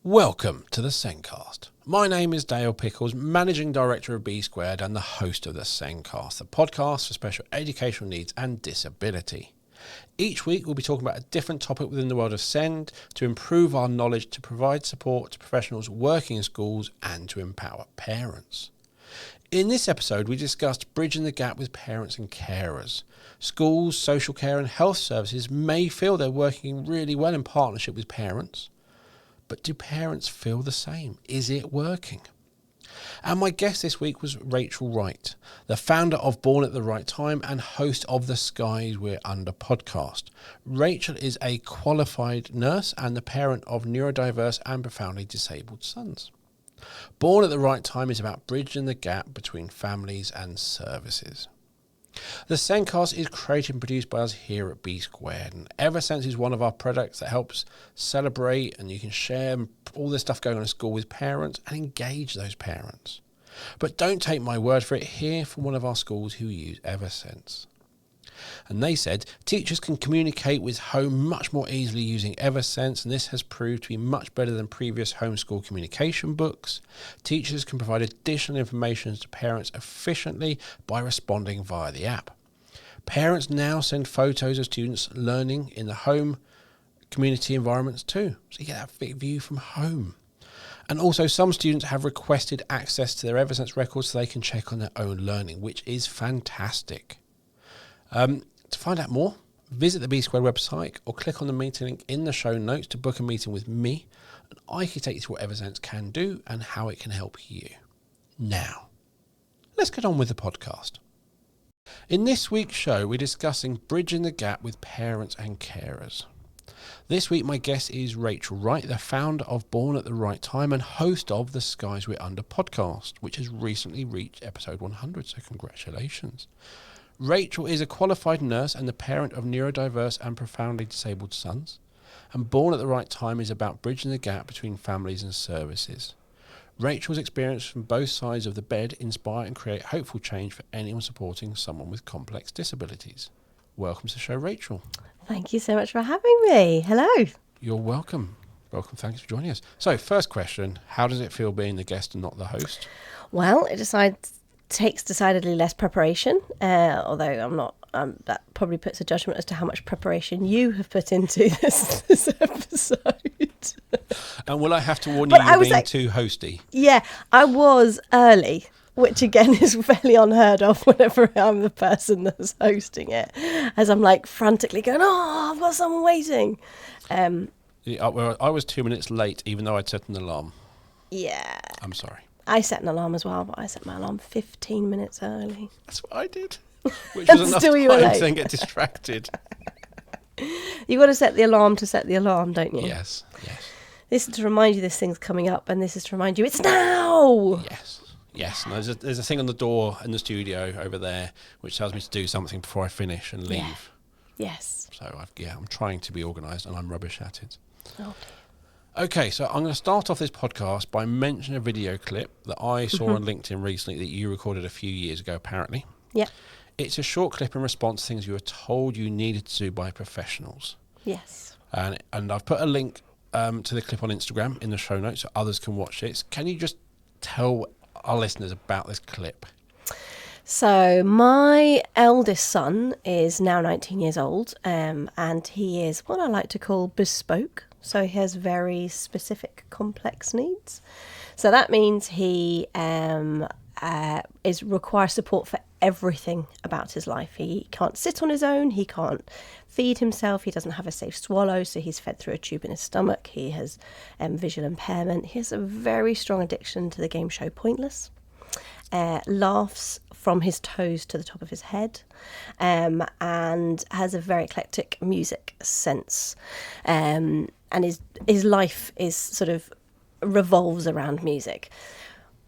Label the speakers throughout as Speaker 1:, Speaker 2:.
Speaker 1: Welcome to the Sencast. My name is Dale Pickles, Managing Director of B Squared and the host of the Sencast, the podcast for special educational needs and disability. Each week we'll be talking about a different topic within the world of SEND to improve our knowledge, to provide support to professionals working in schools and to empower parents. In this episode we discussed bridging the gap with parents and carers. Schools, social care and health services may feel they're working really well in partnership with parents. But do parents feel the same? Is it working? And my guest this week was Rachel Wright, the founder of Born at the Right Time and host of the Skies We're Under podcast. Rachel is a qualified nurse and the parent of neurodiverse and profoundly disabled sons. Born at the Right Time is about bridging the gap between families and services. The Sencast is created and produced by us here at B Squared, and Eversense is one of our products that helps celebrate and you can share all this stuff going on in school with parents and engage those parents. But don't take my word for it, hear from one of our schools who use Eversense. And they said teachers can communicate with home much more easily using Eversense, and this has proved to be much better than previous homeschool communication books. Teachers can provide additional information to parents efficiently by responding via the app. Parents now send photos of students learning in the home community environments too, so you get that big view from home. And also some students have requested access to their Eversense records so they can check on their own learning, which is fantastic. To find out more, visit the B Squared website or click on the meeting link in the show notes to book a meeting with me, and I can take you through what Eversense can do and how it can help you. Now, let's get on with the podcast. In this week's show, we're discussing bridging the gap with parents and carers. This week, my guest is Rachel Wright, the founder of Born at the Right Time and host of the Skies We're Under podcast, which has recently reached episode 100, so congratulations. Rachel is a qualified nurse and the parent of neurodiverse and profoundly disabled sons, and Born at the Right Time is about bridging the gap between families and services. Rachel's experience from both sides of the bed inspire and create hopeful change for anyone supporting someone with complex disabilities. Welcome to the show, Rachel.
Speaker 2: Thank you so much for having me. Hello.
Speaker 1: You're welcome. Welcome. Thanks for joining us. So, first question, how does it feel being the guest and not the host?
Speaker 2: Well, takes decidedly less preparation, although that probably puts a judgment as to how much preparation you have put into this episode.
Speaker 1: And will I have to warn you, you're being too hosty? Yeah,
Speaker 2: I was early, which again is fairly unheard of whenever I'm the person that's hosting it, as I'm like frantically going, I've got someone waiting.
Speaker 1: Well, I was 2 minutes late, even though I'd set an alarm.
Speaker 2: Yeah.
Speaker 1: I'm sorry.
Speaker 2: I set an alarm as well, but I set my alarm 15 minutes early.
Speaker 1: That's what I did. Which was enough time to then get distracted.
Speaker 2: You've got to set the alarm to set the alarm, don't you?
Speaker 1: Yes.
Speaker 2: This is to remind you this thing's coming up, and this is to remind you it's now!
Speaker 1: Yes. And there's a thing on the door in the studio over there which tells me to do something before I finish and leave.
Speaker 2: Yeah. Yes.
Speaker 1: So I'm trying to be organised and I'm rubbish at it.
Speaker 2: Oh.
Speaker 1: Okay, so I'm going to start off this podcast by mentioning a video clip that I saw on LinkedIn recently that you recorded a few years ago, apparently.
Speaker 2: Yeah.
Speaker 1: It's a short clip in response to things you were told you needed to do by professionals.
Speaker 2: Yes.
Speaker 1: And I've put a link to the clip on Instagram in the show notes so others can watch it. Can you just tell our listeners about this clip?
Speaker 2: So my eldest son is now 19 years old, and he is what I like to call bespoke. So he has very specific, complex needs. So that means he requires support for everything about his life. He can't sit on his own. He can't feed himself. He doesn't have a safe swallow, so he's fed through a tube in his stomach. He has visual impairment. He has a very strong addiction to the game show Pointless. Laughs from his toes to the top of his head, and has a very eclectic music sense, and his life is sort of revolves around music.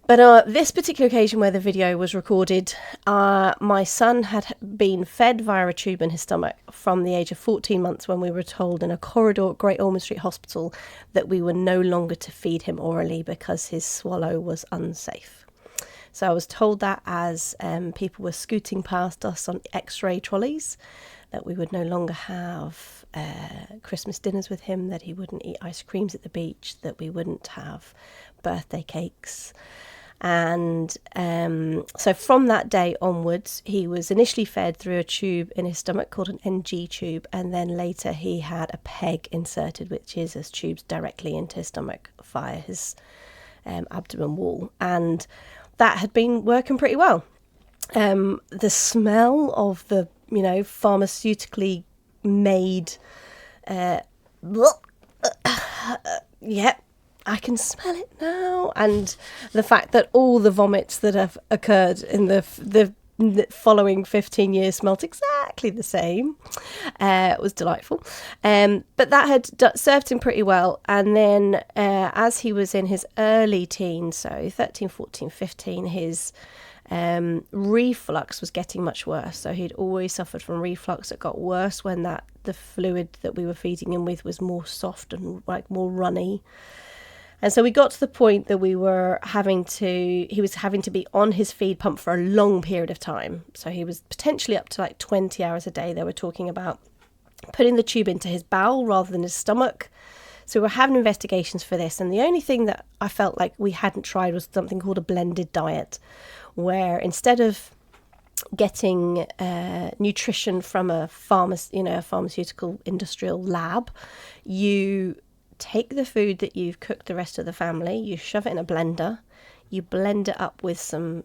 Speaker 2: But this particular occasion where the video was recorded, my son had been fed via a tube in his stomach from the age of 14 months when we were told in a corridor at Great Ormond Street Hospital that we were no longer to feed him orally because his swallow was unsafe. So I was told that as people were scooting past us on x-ray trolleys. that we would no longer have Christmas dinners with him, that he wouldn't eat ice creams at the beach, that we wouldn't have birthday cakes. And so from that day onwards, he was initially fed through a tube in his stomach called an NG tube, and then later he had a peg inserted, which is as tubes directly into his stomach via his abdomen wall. And that had been working pretty well. The smell of the, pharmaceutically made, I can smell it now. And the fact that all the vomits that have occurred in the following 15 years smelt exactly the same. It was delightful. But that had served him pretty well. And then as he was in his early teens, so 13, 14, 15, his reflux was getting much worse. So he'd always suffered from reflux. It got worse when the fluid that we were feeding him with was more soft and more runny. And so we got to the point that he was having to be on his feed pump for a long period of time. So he was potentially up to 20 hours a day. They were talking about putting the tube into his bowel rather than his stomach. So we were having investigations for this. And the only thing that I felt like we hadn't tried was something called a blended diet, where instead of getting nutrition from a pharmaceutical industrial lab, you take the food that you've cooked the rest of the family, you shove it in a blender, you blend it up with some,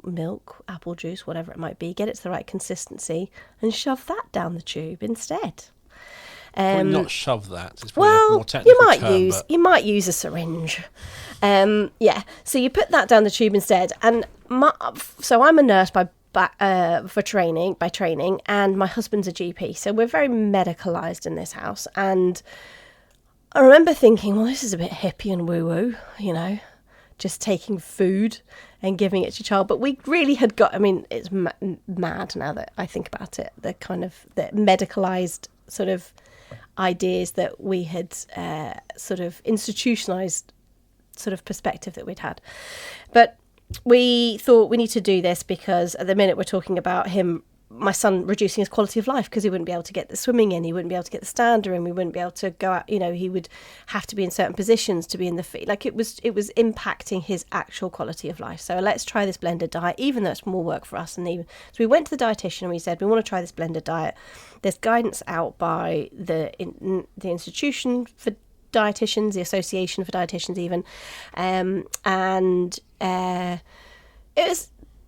Speaker 2: milk, apple juice, whatever it might be, get it to the right consistency, and shove that down the tube instead.
Speaker 1: Probably not shove that. It's probably a more technical
Speaker 2: you might use a syringe. So you put that down the tube instead. And so I'm a nurse by training, and my husband's a GP, so we're very medicalised in this house. And I remember thinking, well, this is a bit hippie and woo-woo, just taking food and giving it to your child. But we really had it's mad now that I think about it, the kind of the medicalised sort of ideas that we had sort of institutionalised sort of perspective that we'd had. But we thought we need to do this because at the minute we're talking about my son reducing his quality of life because he wouldn't be able to get the swimming in, he wouldn't be able to get the stander in, we wouldn't be able to go out, he would have to be in certain positions to be in the feed. It was impacting his actual quality of life. So let's try this blended diet, even though it's more work for us. So we went to the dietitian and we said, we want to try this blended diet. There's guidance out by the institution for dietitians, the association for dietitians even.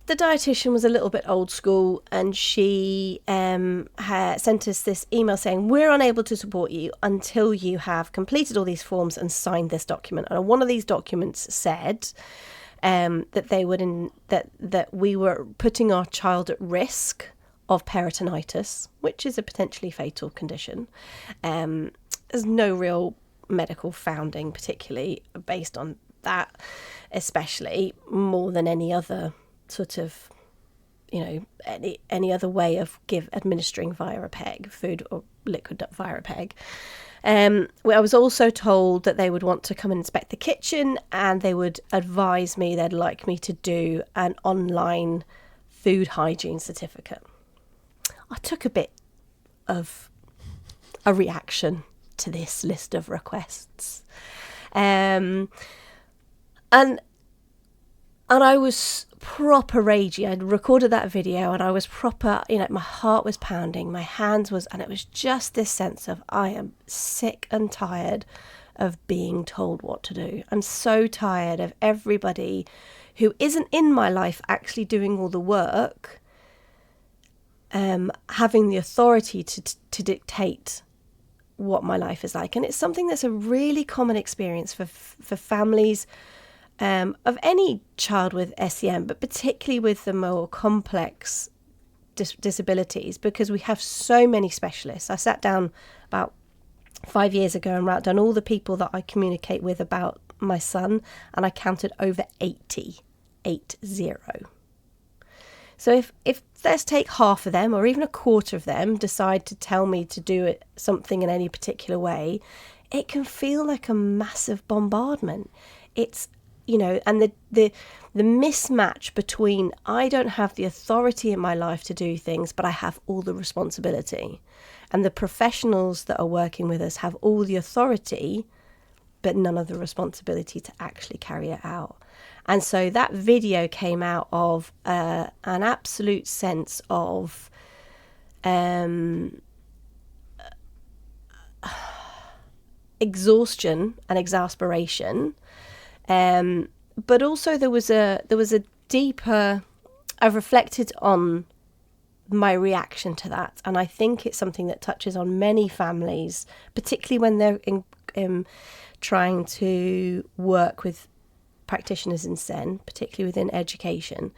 Speaker 2: The dietitian was a little bit old school, and she sent us this email saying, we're unable to support you until you have completed all these forms and signed this document. And one of these documents said that we were putting our child at risk of peritonitis, which is a potentially fatal condition. There's no real medical founding, particularly based on that, especially more than any other sort of, any other way of administering via a peg, food or liquid via a peg. I was also told that they would want to come and inspect the kitchen, and they would advise me they'd like me to do an online food hygiene certificate. I took a bit of a reaction to this list of requests. And I was proper ragey. I'd recorded that video and I was proper, my heart was pounding, my hands was, and it was just this sense of, I am sick and tired of being told what to do. I'm so tired of everybody who isn't in my life actually doing all the work, having the authority to dictate what my life is like. And it's something that's a really common experience for families of any child with SEM, but particularly with the more complex disabilities, because we have so many specialists. I sat down about 5 years ago and wrote down all the people that I communicate with about my son, and I counted over 80. So if let's take half of them, or even a quarter of them, decide to tell me to do something in any particular way, it can feel like a massive bombardment. It's and the mismatch between I don't have the authority in my life to do things, but I have all the responsibility. And the professionals that are working with us have all the authority, but none of the responsibility to actually carry it out. And so that video came out of an absolute sense of exhaustion and exasperation, but also there was a deeper. I've reflected on my reaction to that, and I think it's something that touches on many families, particularly when they're trying to work with practitioners in SEN, particularly within education.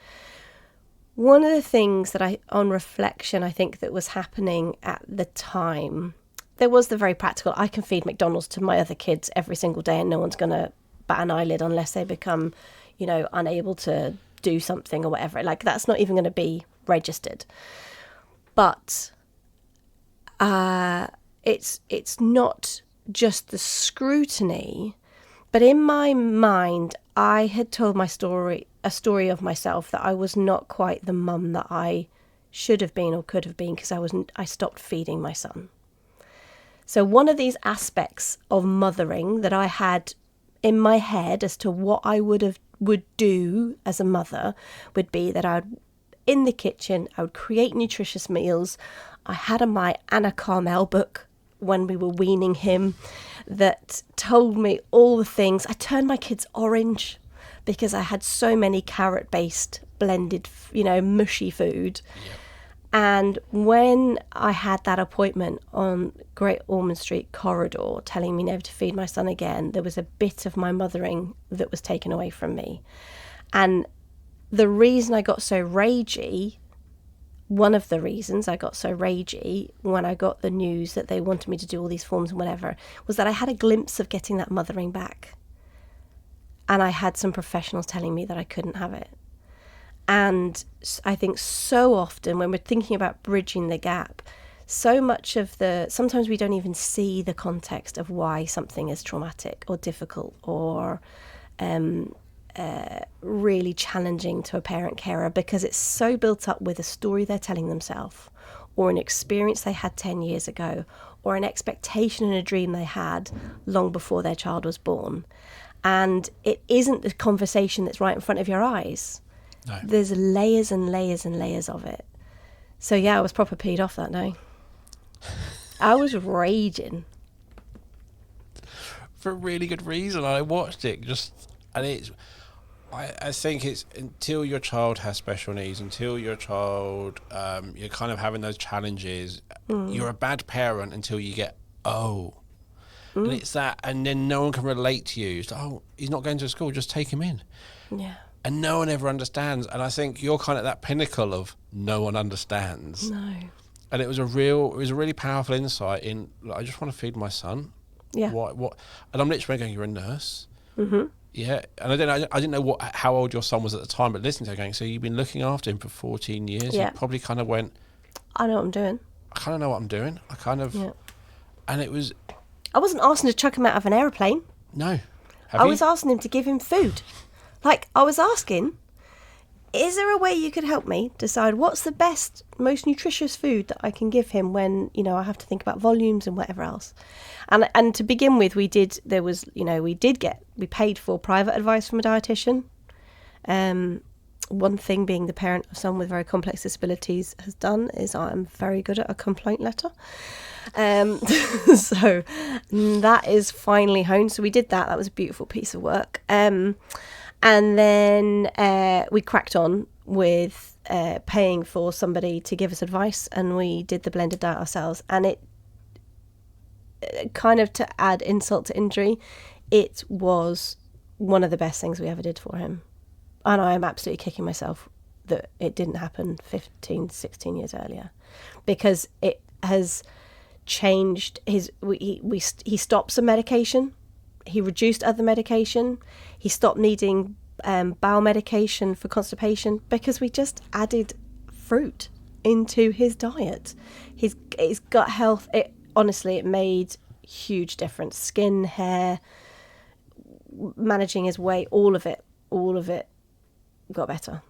Speaker 2: One of the things that on reflection, I think that was happening at the time, there was the very practical, I can feed McDonald's to my other kids every single day and no one's going to bat an eyelid unless they become, unable to do something or whatever. Like, that's not even going to be registered. But it's not just the scrutiny, but in my mind, I had told a story of myself that I was not quite the mum that I should have been or could have been, because I stopped feeding my son. So one of these aspects of mothering that I had in my head as to what I would do as a mother would be that I would, in the kitchen, I would create nutritious meals. I had my Anna Carmel book when we were weaning him that told me all the things. I turned my kids orange because I had so many carrot-based blended, mushy food. Yep. And when I had that appointment on Great Ormond Street corridor telling me never to feed my son again, there was a bit of my mothering that was taken away from me. And the reason I got so ragey, one of the reasons I got so ragey when I got the news that they wanted me to do all these forms and whatever, was that I had a glimpse of getting that mothering back. And I had some professionals telling me that I couldn't have it. And I think so often when we're thinking about bridging the gap, sometimes we don't even see the context of why something is traumatic or difficult or really challenging to a parent carer, because it's so built up with a story they're telling themselves, or an experience they had 10 years ago, or an expectation and a dream they had long before their child was born. And it isn't the conversation that's right in front of your eyes. No. There's layers and layers and layers of it. So yeah, I was proper peed off that day. I was raging.
Speaker 1: For a really good reason. I watched it I think it's until your child has special needs, until your child, you're kind of having those challenges, you're a bad parent until you get, and it's that, and then no one can relate to you. It's like, he's not going to school, just take him in.
Speaker 2: Yeah.
Speaker 1: And no one ever understands. And I think you're kind of at that pinnacle of no one understands.
Speaker 2: No.
Speaker 1: And it was a really powerful insight in, I just want to feed my son.
Speaker 2: Yeah.
Speaker 1: What? And I'm literally going, you're a nurse.
Speaker 2: Mm-hmm.
Speaker 1: Yeah. And I didn't know how old your son was at the time, but listening to her going, so you've been looking after him for 14 years.
Speaker 2: Yeah.
Speaker 1: You probably kind of went,
Speaker 2: I know what I'm doing.
Speaker 1: I kind of know what I'm doing. And it was...
Speaker 2: I wasn't asking to chuck him out of an airplane.
Speaker 1: No.
Speaker 2: I was asking him to give him food. Like, I was asking, is there a way you could help me decide what's the best, most nutritious food that I can give him when, I have to think about volumes and whatever else. And to begin with, we paid for private advice from a dietitian. One thing being the parent of someone with very complex disabilities has done is I'm very good at a complaint letter. So that is finally honed. So we did that. That was a beautiful piece of work. And then we cracked on with paying for somebody to give us advice, and we did the blended diet ourselves. And it kind of, to add insult to injury, it was one of the best things we ever did for him. And I am absolutely kicking myself that it didn't happen 15, 16 years earlier, because it has changed he stopped some medication. He reduced other medication. He stopped needing bowel medication for constipation because we just added fruit into his diet. His gut health, it made huge difference. Skin, hair, managing his weight, all of it got better.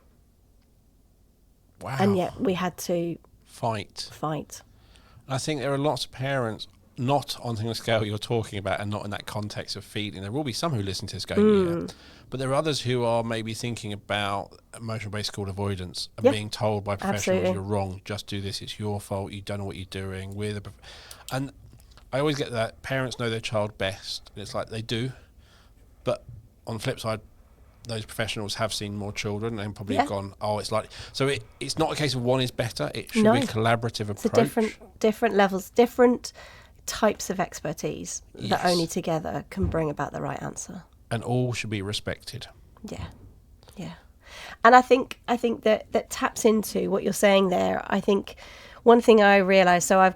Speaker 1: Wow.
Speaker 2: And yet we had to
Speaker 1: fight.
Speaker 2: I
Speaker 1: think there are lots of parents not on the scale you're talking about and not in that context of feeding. There will be some who listen to this going, yeah. But there are others who are maybe thinking about emotional-based school avoidance and being told by professionals, You're wrong, just do this, it's your fault, you don't know what you're doing. And I always get that parents know their child best. And it's like they do. But on the flip side, those professionals have seen more children and probably have gone, it's like... So it's not a case of one is better. It should be a collaborative approach.
Speaker 2: It's different levels, different types of expertise that only together can bring about the right answer.
Speaker 1: And all should be respected. Yeah.
Speaker 2: And I think that taps into what you're saying there. I think one thing I realised, so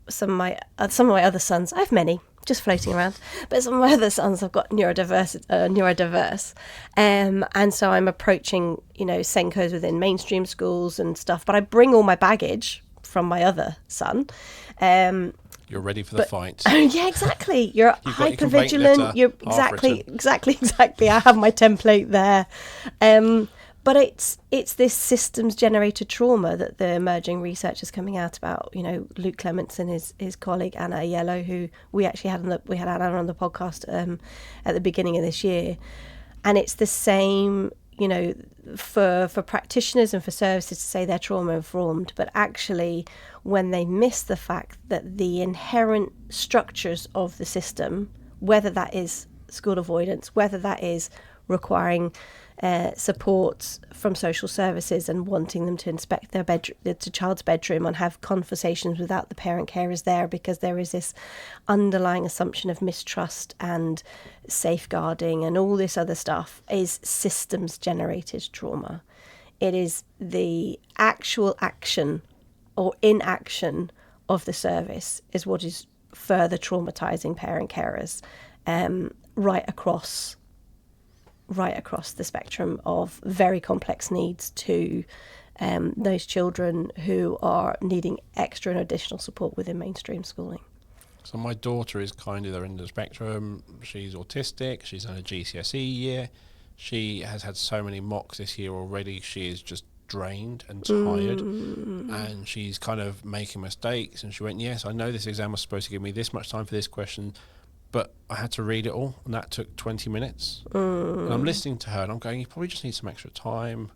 Speaker 2: some of my other sons, I have many just floating around, but some of my other sons have got neurodiverse, and so I'm approaching Senkos within mainstream schools and stuff. But I bring all my baggage from my other son.
Speaker 1: You're ready for the fight.
Speaker 2: Yeah, exactly. You're hyper vigilant. You're exactly. I have my template there. But it's this systems generated trauma that the emerging research is coming out about. Luke Clements and his colleague Anna Aiello, who we actually had Anna on the podcast at the beginning of this year, and it's the same. For practitioners and for services to say they're trauma informed, but actually when they miss the fact that the inherent structures of the system, whether that is school avoidance, whether that is requiring support from social services and wanting them to inspect their child's bedroom and have conversations without the parent carers there, because there is this underlying assumption of mistrust and safeguarding and all this other stuff, is systems generated trauma. It is the actual action or inaction of the service is what is further traumatizing parent carers right across the spectrum of very complex needs to those children who are needing extra and additional support within mainstream schooling.
Speaker 1: So my daughter is kind of the end of the spectrum. She's autistic. She's in a GCSE year. She has had so many mocks this year already. She is just drained and tired, and she's kind of making mistakes. And she went, yes, I know this exam was supposed to give me this much time for this question, but I had to read it all, and that took 20 minutes. And I'm listening to her, and I'm going, you probably just need some extra time.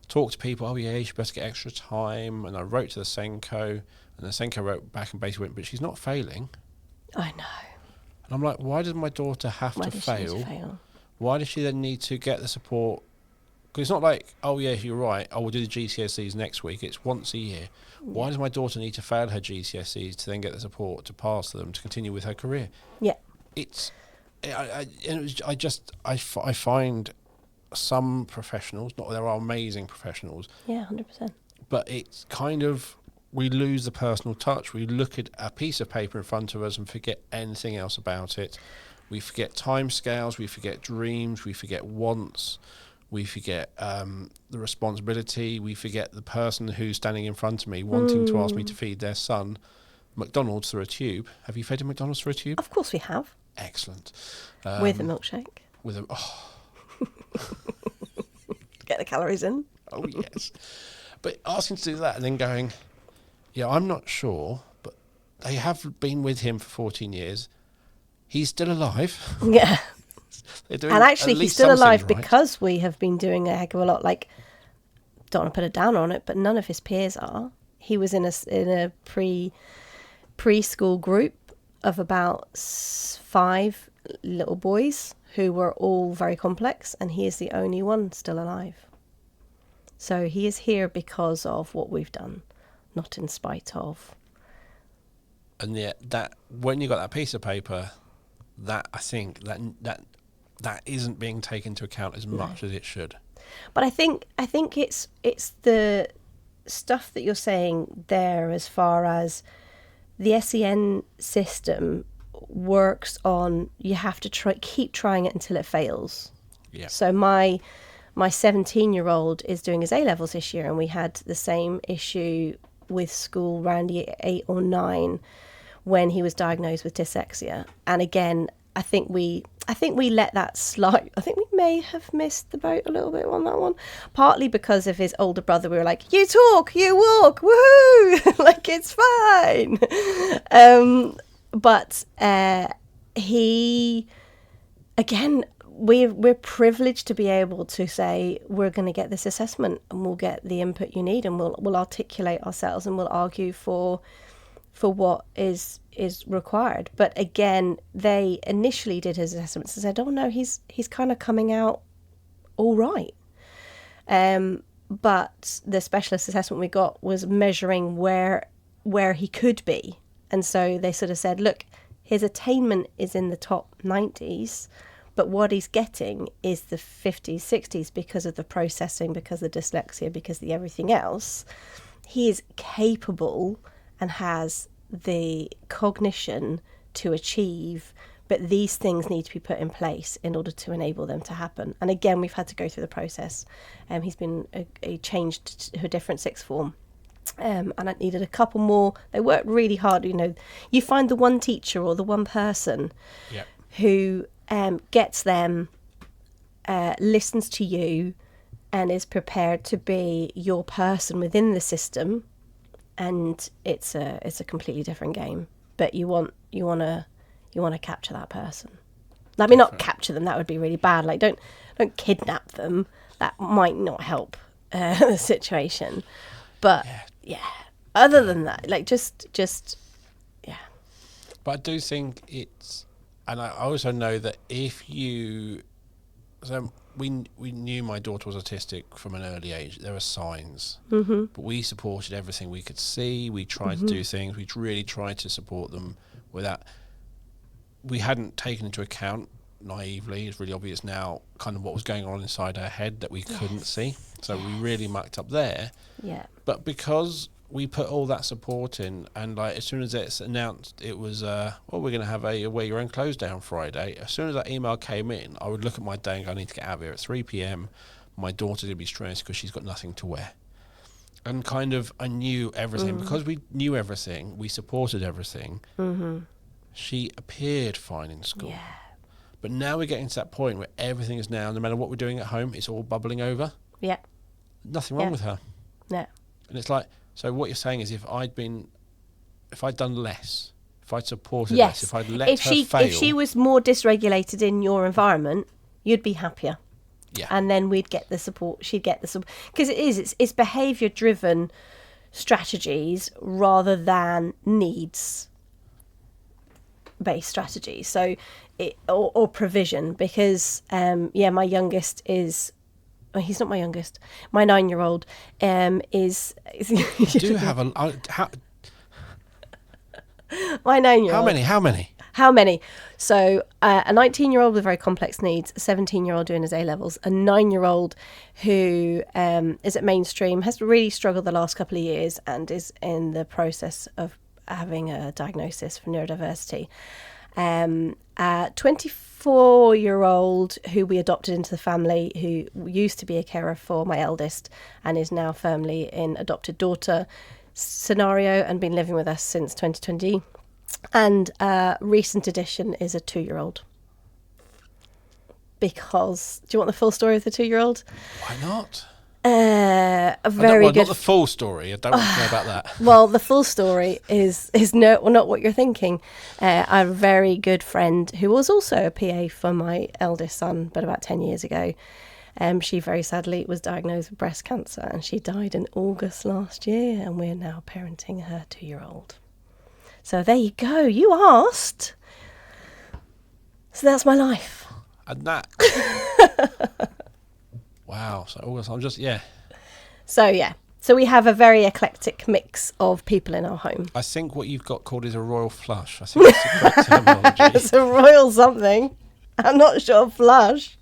Speaker 1: Talk to people, you should best get extra time. And I wrote to the Senko, and the Senko wrote back and basically went, but she's not failing.
Speaker 2: I know.
Speaker 1: And I'm like, why does my daughter have to fail? Why does she then need to get the support? Because it's not like, you're right, we'll do the GCSEs next week. It's once a year. Why does my daughter need to fail her GCSEs to then get the support to pass them, to continue with her career?
Speaker 2: Yeah.
Speaker 1: I find some professionals, there are amazing professionals.
Speaker 2: Yeah, 100%.
Speaker 1: But it's kind of, we lose the personal touch. We look at a piece of paper in front of us and forget anything else about it. We forget timescales, we forget dreams, we forget wants, we forget the responsibility, we forget the person who's standing in front of me wanting to ask me to feed their son McDonald's through a tube. Have you fed him McDonald's through a tube?
Speaker 2: Of course we have.
Speaker 1: Excellent.
Speaker 2: With a milkshake. Get the calories in.
Speaker 1: Oh, yes. But asking to do that and then going, I'm not sure, but they have been with him for 14 years. He's still alive.
Speaker 2: Yeah. And actually, he's still alive because we have been doing a heck of a lot. Like, don't want to put a down on it, but none of his peers are. He was in a preschool group of about 5 little boys who were all very complex, and he is the only one still alive. So he is here because of what we've done, not in spite of.
Speaker 1: And yet, that when you got that piece of paper, that I think that isn't being taken into account as much as it should.
Speaker 2: But I think it's the stuff that you're saying there, as far as the SEN system works on, you have to keep trying it until it fails.
Speaker 1: Yeah.
Speaker 2: So my 17-year-old is doing his A-levels this year, and we had the same issue with school around year 8 or 9 when he was diagnosed with dyslexia. And again, I think I think we let that slide. I think we may have missed the boat a little bit on that one. Partly because of his older brother. We were like, you talk, you walk, woohoo! Like, it's fine. But he, again, we're privileged to be able to say, we're going to get this assessment and we'll get the input you need, and we'll articulate ourselves and we'll argue for what is required. But again, they initially did his assessments and said, oh no, he's kind of coming out all right. But the specialist assessment we got was measuring where he could be. And so they sort of said, look, his attainment is in the top 90s, but what he's getting is the 50s, 60s because of the processing, because of the dyslexia, because of the everything else. He is capable and has the cognition to achieve, but these things need to be put in place in order to enable them to happen. And again, we've had to go through the process. He's been changed to a different sixth form. And I needed a couple more. They worked really hard. You know, you find the one teacher or the one person who gets them, listens to you, and is prepared to be your person within the system. And it's a completely different game. But you want to capture that person. I mean, not capture them. That would be really bad. Like, don't kidnap them. That might not help the situation. But yeah, other than that, like just yeah.
Speaker 1: But I do think it's, and I also know that if you, so we knew my daughter was autistic from an early age. There were signs, but we supported everything we could see. We tried to do things. We really tried to support them without. We hadn't taken into account naively. It's really obvious now, kind of what was going on inside her head that we couldn't see. So we really mucked up there.
Speaker 2: Yeah.
Speaker 1: But because we put all that support in, and like as soon as it's announced, it was we're going to have a wear your own clothes down Friday. As soon as that email came in, I would look at my day and go, I need to get out of here at 3 p.m. My daughter's going to be stressed because she's got nothing to wear. And kind of, I knew everything. Because we knew everything, we supported everything. She appeared fine in school.
Speaker 2: Yeah.
Speaker 1: But now we're getting to that point where everything is now, no matter what we're doing at home, it's all bubbling over.
Speaker 2: Yeah.
Speaker 1: Nothing wrong with her.
Speaker 2: Yeah.
Speaker 1: And it's like, so what you're saying is if I'd done less, if I'd supported less, if I'd let her fail.
Speaker 2: If she was more dysregulated in your environment, you'd be happier.
Speaker 1: Yeah.
Speaker 2: And then we'd get the support. She'd get the support. Because it's behaviour-driven strategies rather than needs-based strategies. So, or provision. Because, my youngest is... Oh, he's not my youngest. My 9-year-old is...
Speaker 1: You do have a...
Speaker 2: My 9-year-old... How many? So a 19-year-old with very complex needs, a 17-year-old doing his A-levels, a 9-year-old who is at mainstream, has really struggled the last couple of years and is in the process of having a diagnosis for neurodiversity. A 24-year-old who we adopted into the family, who used to be a carer for my eldest and is now firmly in adopted daughter scenario and been living with us since 2020. And recent addition is a 2-year-old. Because, do you want the full story of the 2-year-old?
Speaker 1: Why not?
Speaker 2: A very good...
Speaker 1: Not the full story. I don't want to know about that.
Speaker 2: Well, the full story is not what you're thinking. A very good friend who was also a PA for my eldest son, but about 10 years ago. She very sadly was diagnosed with breast cancer and she died in August last year, and we're now parenting her 2-year-old. So there you go. You asked. So that's my life.
Speaker 1: And that... Wow. So August, I'm just,
Speaker 2: So we have a very eclectic mix of people in our home.
Speaker 1: I think what you've got called is a royal flush. I think that's the correct terminology.
Speaker 2: It's a royal something. I'm not sure flush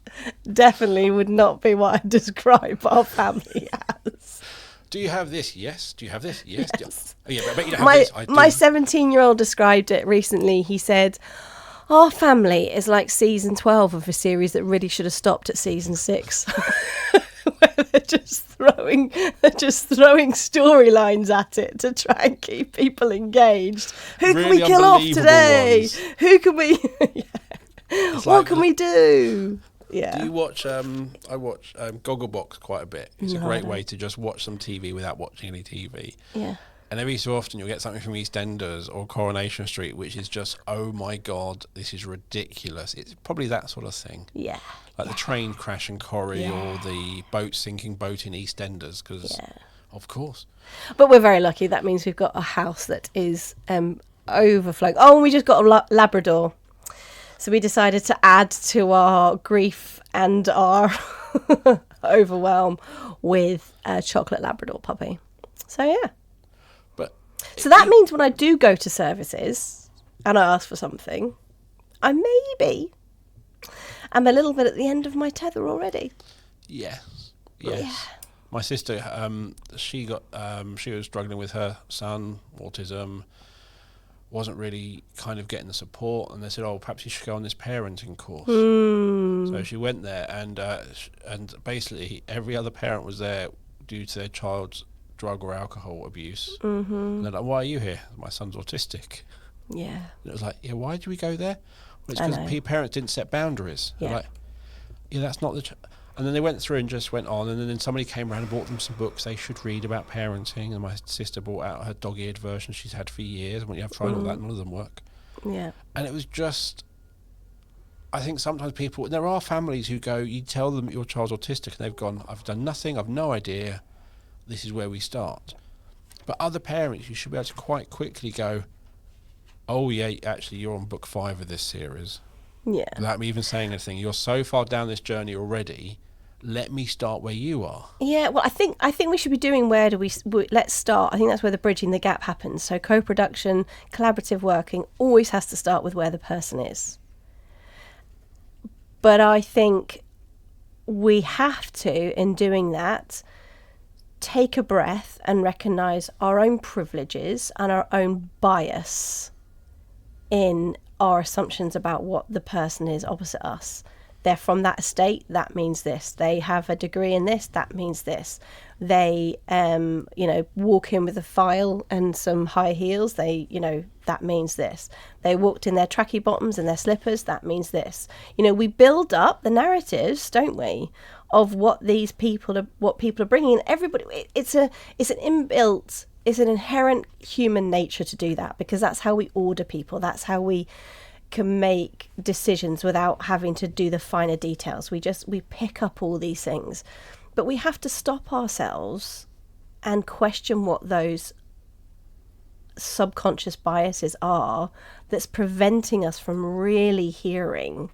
Speaker 2: definitely would not be what I describe our family as.
Speaker 1: Do you have this? Yes. Do you have this? Yes.
Speaker 2: Yes.
Speaker 1: Oh, yeah, but you don't have this. I do.
Speaker 2: My 17-year-old described it recently. He said, our family is like season 12 of a series that really should have stopped at season 6. Where they're just throwing storylines at it to try and keep people engaged. Who can we kill off today?
Speaker 1: Ones.
Speaker 2: Who can we... Yeah.
Speaker 1: It's
Speaker 2: What
Speaker 1: like,
Speaker 2: can we do? Yeah.
Speaker 1: do you watch? I watch Gogglebox quite a bit. It's a
Speaker 2: No, I
Speaker 1: great
Speaker 2: don't.
Speaker 1: way to just watch some TV without watching any TV.
Speaker 2: Yeah.
Speaker 1: And every so often you'll get something from EastEnders or Coronation Street, which is just, oh my God, this is ridiculous. It's probably that sort of thing.
Speaker 2: Yeah.
Speaker 1: Like the train crash in Corrie
Speaker 2: Yeah.
Speaker 1: or the sinking boat in EastEnders, because, of course.
Speaker 2: But we're very lucky. That means we've got a house that is overflowing. Oh, and we just got a Labrador. So we decided to add to our grief and our overwhelm with a chocolate Labrador puppy. So, yeah.
Speaker 1: But
Speaker 2: So that means when I do go to services and I ask for something, I maybe am a little bit at the end of my tether already.
Speaker 1: yes.
Speaker 2: Yeah.
Speaker 1: My sister, she was struggling with her son, autism, wasn't really kind of getting the support, and they said, oh, perhaps you should go on this parenting course. So she went there, and basically every other parent was there due to their child's drug or alcohol abuse. And they're like, why are you here? My son's autistic.
Speaker 2: Yeah.
Speaker 1: And it was like, yeah, why do we go there? Well, it's
Speaker 2: I
Speaker 1: because
Speaker 2: know.
Speaker 1: parents didn't set boundaries.
Speaker 2: Yeah.
Speaker 1: They're like, yeah, that's not the... And then they went through and just went on, and then somebody came around and bought them some books they should read about parenting, and my sister brought out her dog-eared version she's had for years, and when you have tried all that, none of them work.
Speaker 2: Yeah.
Speaker 1: And it was just... I think sometimes people... There are families who go, you tell them your child's autistic, and they've gone, I've done nothing, I've no idea, this is where we start. But other parents, you should be able to quite quickly go, oh yeah, actually you're on book 5 of this series.
Speaker 2: Yeah.
Speaker 1: Without me even saying anything, you're so far down this journey already, let me start where you are.
Speaker 2: Yeah, well, I think we should be doing let's start. I think that's where the bridging the gap happens. So co-production, collaborative working always has to start with where the person is. But I think we have to, in doing that, take a breath and recognise our own privileges and our own bias in our assumptions about what the person is opposite us. They're from that estate, that means this. They have a degree in this, that means this. They, walk in with a file and some high heels, that means this. They walked in their tracky bottoms and their slippers, that means this. We build up the narratives, don't we, of what people are bringing. And everybody, it's an inherent human nature to do that, because that's how we order people. That's how we can make decisions without having to do the finer details. We pick up all these things, but we have to stop ourselves and question what those subconscious biases are that's preventing us from really hearing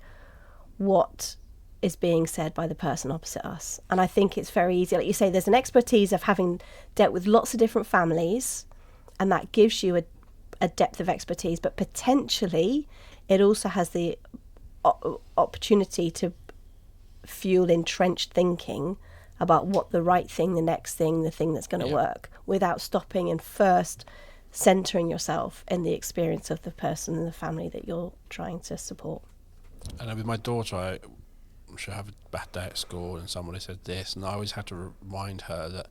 Speaker 2: what is being said by the person opposite us. And I think it's very easy, like you say, there's an expertise of having dealt with lots of different families, and that gives you a depth of expertise, but potentially it also has the opportunity to fuel entrenched thinking about what the right thing, the next thing, the thing that's going to work, without stopping and first centering yourself in the experience of the person and the family that you're trying to support.
Speaker 1: And with my daughter, I should have a bad day at school and somebody said this, and I always had to remind her that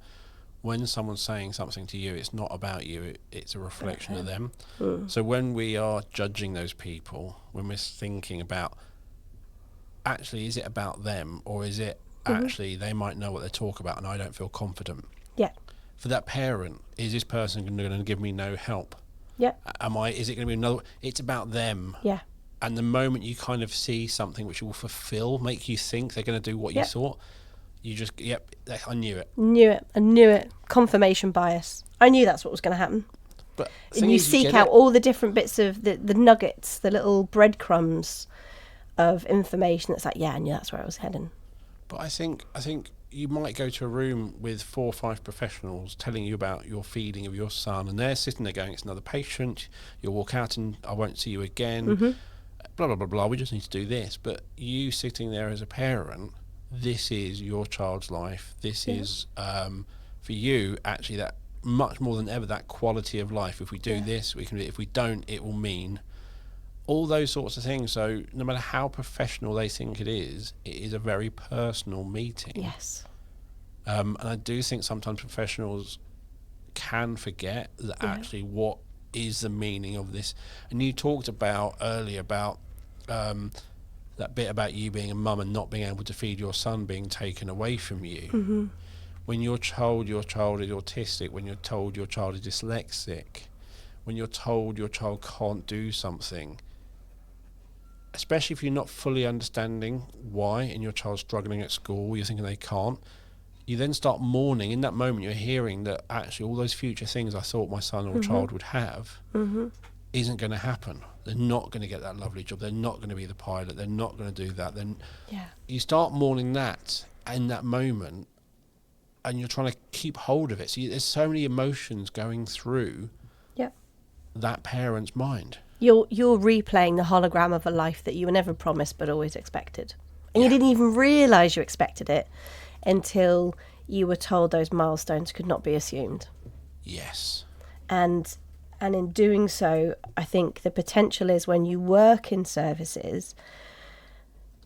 Speaker 1: when someone's saying something to you, it's not about you, it's a reflection of them. So when we are judging those people, when we're thinking about, actually, is it about them, or is it actually they might know what they talk about and I don't feel confident?
Speaker 2: Yeah.
Speaker 1: For that parent, is this person going to give me no help?
Speaker 2: Yeah.
Speaker 1: Is it going to be another? It's about them.
Speaker 2: Yeah.
Speaker 1: And the moment you kind of see something which will make you think they're going to do what you thought, you just, I knew it.
Speaker 2: I knew it. Confirmation bias. I knew that's what was going to happen.
Speaker 1: But
Speaker 2: and you seek out all the different bits of the nuggets, the little breadcrumbs of information that's like, I knew that's where I was heading.
Speaker 1: But I think you might go to a room with 4 or 5 professionals telling you about your feeding of your son, and they're sitting there going, it's another patient, you'll walk out and I won't see you again, blah, blah, blah, blah, we just need to do this. But you sitting there as a parent, this is your child's life. This is, for you, actually, that much more than ever, that quality of life. If we do this, we can. If we don't, it will mean all those sorts of things. So no matter how professional they think it is a very personal meeting.
Speaker 2: Yes.
Speaker 1: And I do think sometimes professionals can forget that actually what is the meaning of this. And you talked about earlier about that bit about you being a mum and not being able to feed your son being taken away from you. When you're told your child is autistic, when you're told your child is dyslexic, when you're told your child can't do something, especially if you're not fully understanding why and your child's struggling at school, you're thinking they can't, you then start mourning. In that moment, you're hearing that actually all those future things I thought my son or child would have isn't going to happen. They're not going to get that lovely job. They're not going to be the pilot. They're not going to do that. Then you start mourning that in that moment, and you're trying to keep hold of it. So there's so many emotions going through that parent's mind.
Speaker 2: You're replaying the hologram of a life that you were never promised but always expected. And you didn't even realise you expected it until you were told those milestones could not be assumed.
Speaker 1: Yes.
Speaker 2: And in doing so, I think the potential is when you work in services,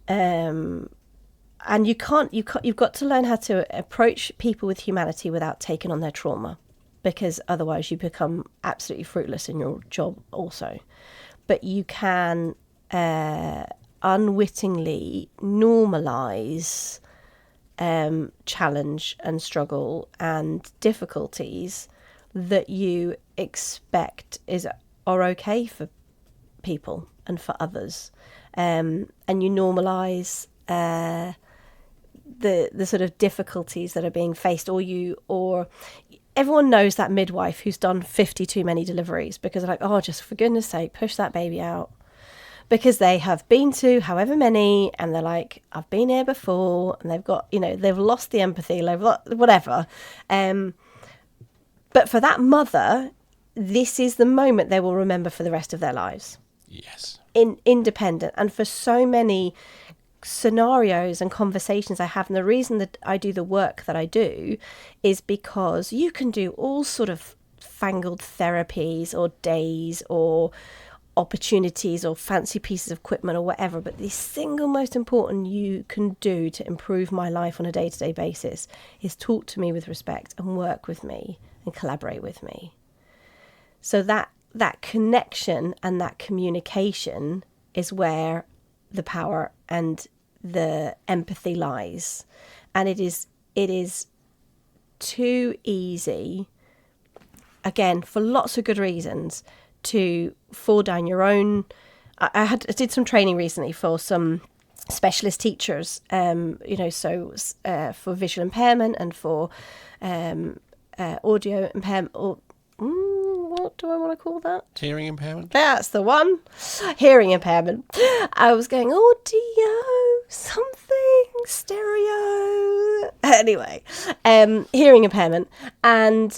Speaker 2: and you've got to learn how to approach people with humanity without taking on their trauma, because otherwise you become absolutely fruitless in your job also. But you can unwittingly normalise challenge and struggle and difficulties that you expect are okay for people and for others, and you normalise the sort of difficulties that are being faced, or everyone knows that midwife who's done 50 too many deliveries because they're like, oh, just for goodness sake, push that baby out. Because they have been to however many, and they're like, I've been here before, and they've got, they've lost the empathy, whatever. But for that mother, this is the moment they will remember for the rest of their lives.
Speaker 1: Yes.
Speaker 2: Independent. And for so many scenarios and conversations I have, and the reason that I do the work that I do is because you can do all sort of fangled therapies or days or opportunities or fancy pieces of equipment or whatever, but the single most important you can do to improve my life on a day-to-day basis is talk to me with respect and work with me and collaborate with me. So that connection and that communication is where the power and the empathy lies. And it is too easy, again, for lots of good reasons, to fall down your own. I did some training recently for some specialist teachers, for visual impairment and for audio impairment, or what do I want to call that?
Speaker 1: Hearing impairment?
Speaker 2: That's the one. Hearing impairment. I was going, audio, something, stereo. Anyway, hearing impairment. And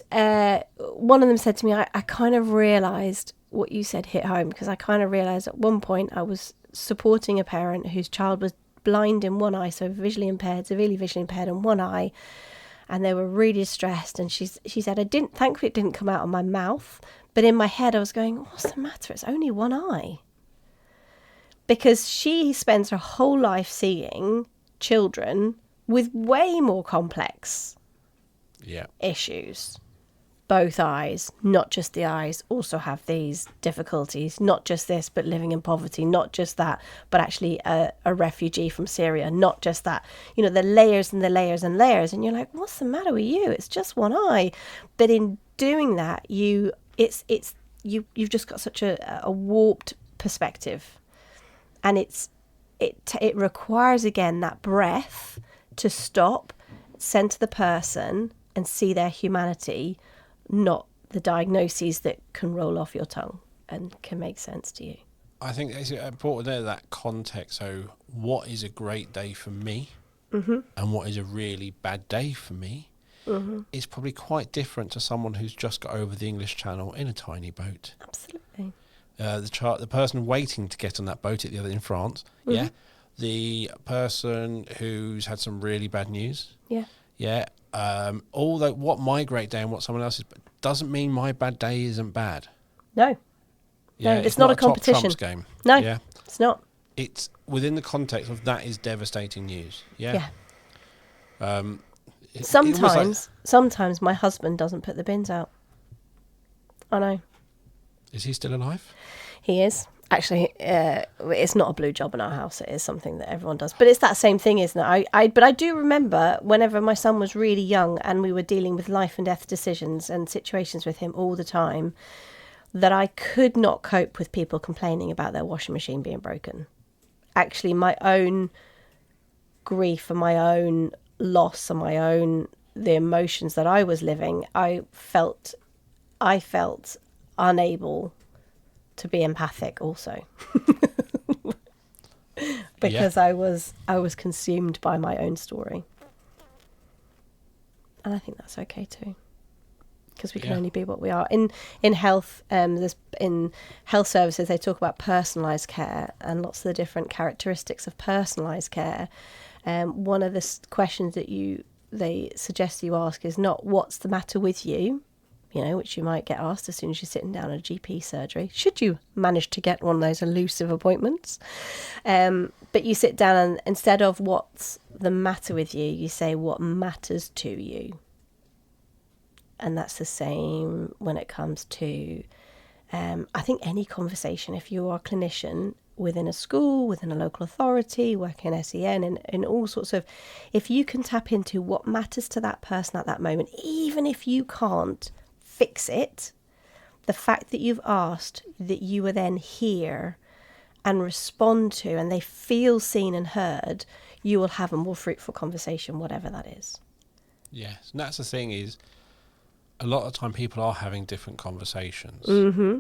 Speaker 2: one of them said to me, I kind of realised what you said hit home, because I kind of realised at one point I was supporting a parent whose child was blind in one eye, so severely visually impaired in one eye. And they were really distressed. And she said, thankfully it didn't come out of my mouth, but in my head I was going, what's the matter? It's only one eye. Because she spends her whole life seeing children with way more complex issues. Both eyes, not just the eyes, also have these difficulties. Not just this, but living in poverty. Not just that, but actually a refugee from Syria. Not just that. The layers and the layers and layers. And you're like, what's the matter with you? It's just one eye. But in doing that, you've just got such a warped perspective, and it requires again that breath to stop, center the person, and see their humanity. Not the diagnoses that can roll off your tongue and can make sense to you.
Speaker 1: I think it's important there, that context. So what is a great day for me and what is a really bad day for me is probably quite different to someone who's just got over the English Channel in a tiny boat.
Speaker 2: Absolutely.
Speaker 1: The person waiting to get on that boat at the other in France. The person who's had some really bad news. Although what my great day and what someone else's doesn't mean my bad day isn't bad.
Speaker 2: No, it's not a competition.
Speaker 1: Top Trumps game.
Speaker 2: No, it's not.
Speaker 1: It's within the context of that is devastating news.
Speaker 2: Sometimes my husband doesn't put the bins out. I know.
Speaker 1: Is he still alive?
Speaker 2: He is. Actually, it's not a blue job in our house. It is something that everyone does. But it's that same thing, isn't it? But I do remember whenever my son was really young and we were dealing with life and death decisions and situations with him all the time, that I could not cope with people complaining about their washing machine being broken. Actually, my own grief and my own loss and the emotions that I was living, I felt unable to be empathic also. Because I was consumed by my own story. And I think that's okay too. Because we can only be what we are. In health, in health services, they talk about personalised care and lots of the different characteristics of personalised care. One of the questions that they suggest you ask is not what's the matter with you, which you might get asked as soon as you're sitting down at a GP surgery, should you manage to get one of those elusive appointments. But you sit down and instead of what's the matter with you, you say what matters to you. And that's the same when it comes to, I think, any conversation. If you are a clinician within a school, within a local authority, working in SEN, in all sorts of, if you can tap into what matters to that person at that moment, even if you can't fix it, the fact that you've asked, that you will then hear and respond to, and they feel seen and heard, you will have a more fruitful conversation, whatever that is.
Speaker 1: Yes, and that's the thing is, a lot of the time people are having different conversations.
Speaker 2: Mm-hmm.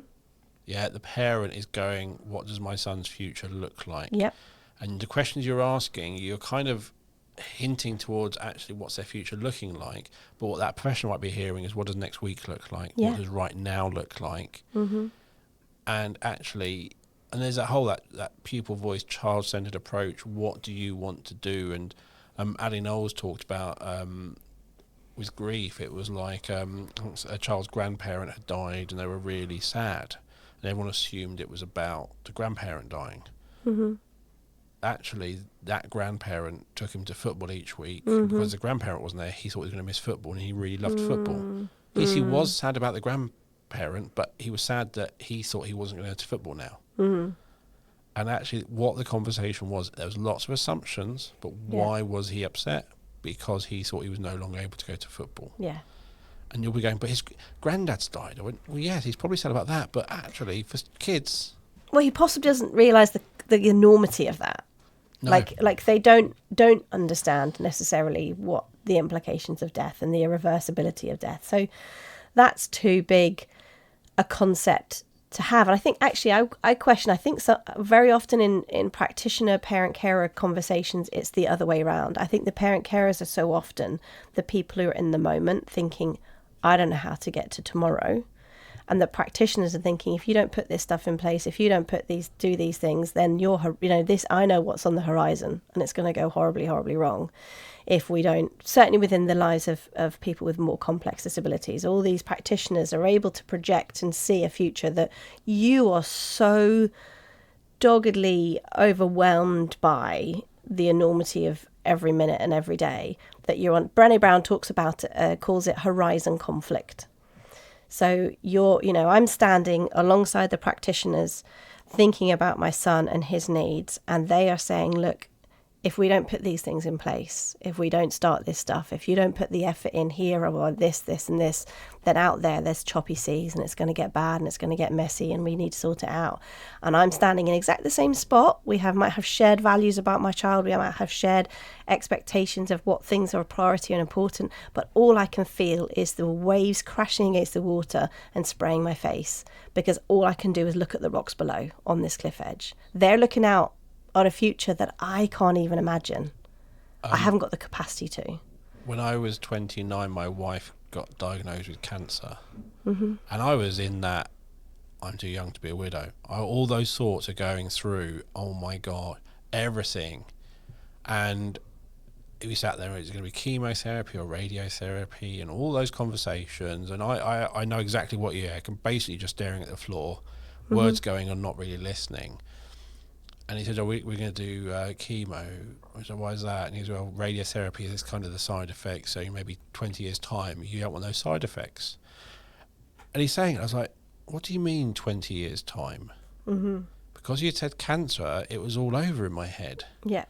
Speaker 1: Yeah, the parent is going, what does my son's future look like?
Speaker 2: Yep.
Speaker 1: And the questions you're asking, you're kind of hinting towards actually what's their future looking like. But what that professional might be hearing is what does next week look like?
Speaker 2: Yeah.
Speaker 1: What does right now look like?
Speaker 2: Mm-hmm.
Speaker 1: And actually, and there's that whole, that pupil voice, child-centered approach. What do you want to do? And Ali Knowles talked about... with grief, it was like a child's grandparent had died and they were really sad, and everyone assumed it was about the grandparent dying.
Speaker 2: Mm-hmm.
Speaker 1: Actually, that grandparent took him to football each week.
Speaker 2: Mm-hmm.
Speaker 1: Because the grandparent wasn't there, he thought he was going to miss football, and he really loved football. Yes, he was sad about the grandparent, but he was sad that he thought he wasn't going to go to football now.
Speaker 2: Mm-hmm.
Speaker 1: And actually, what the conversation was, there was lots of assumptions, but why was he upset? Because he thought he was no longer able to go to football.
Speaker 2: Yeah.
Speaker 1: And you'll be going, but his granddad's died. I went, well, yes, he's probably sad about that, but actually, for kids...
Speaker 2: Well, he possibly doesn't realise the enormity of that.
Speaker 1: No.
Speaker 2: Like they don't understand necessarily what the implications of death and the irreversibility of death. So that's too big a concept to have. And I think actually I question, I think so, very often in practitioner parent carer conversations, it's the other way around. I think the parent carers are so often the people who are in the moment thinking, I don't know how to get to tomorrow. And the practitioners are thinking, if you don't put this stuff in place, if you don't do these things, then I know what's on the horizon, and it's going to go horribly, horribly wrong if we don't, certainly within the lives of people with more complex disabilities. All these practitioners are able to project and see a future that you are so doggedly overwhelmed by the enormity of every minute and every day that you're on. Brené Brown talks about it, calls it horizon conflict. So I'm standing alongside the practitioners thinking about my son and his needs, and they are saying, look, if we don't put these things in place, if we don't start this stuff, if you don't put the effort in here or this and this, then out there's choppy seas and it's going to get bad and it's going to get messy and we need to sort it out. And I'm standing in exactly the same spot. We might have shared values about my child. We might have shared expectations of what things are a priority and important. But all I can feel is the waves crashing against the water and spraying my face, because all I can do is look at the rocks below on this cliff edge. They're looking out on a future that I can't even imagine. I haven't got the capacity to.
Speaker 1: When I was 29, my wife got diagnosed with cancer.
Speaker 2: Mm-hmm.
Speaker 1: And I was in that, I'm too young to be a widow. All those thoughts are going through, oh my God, everything. And we sat there, is it going to be chemotherapy or radiotherapy, and all those conversations. And I know exactly what I can basically just staring at the floor, words going on, not really listening. And he said, we're going to do chemo. I said, why is that? And he said, well, radiotherapy is kind of the side effects. So maybe 20 years' time, you don't want those side effects. And he's saying it. I was like, what do you mean 20 years' time?
Speaker 2: Mm-hmm.
Speaker 1: because you said cancer, it was all over in my head.
Speaker 2: Yeah.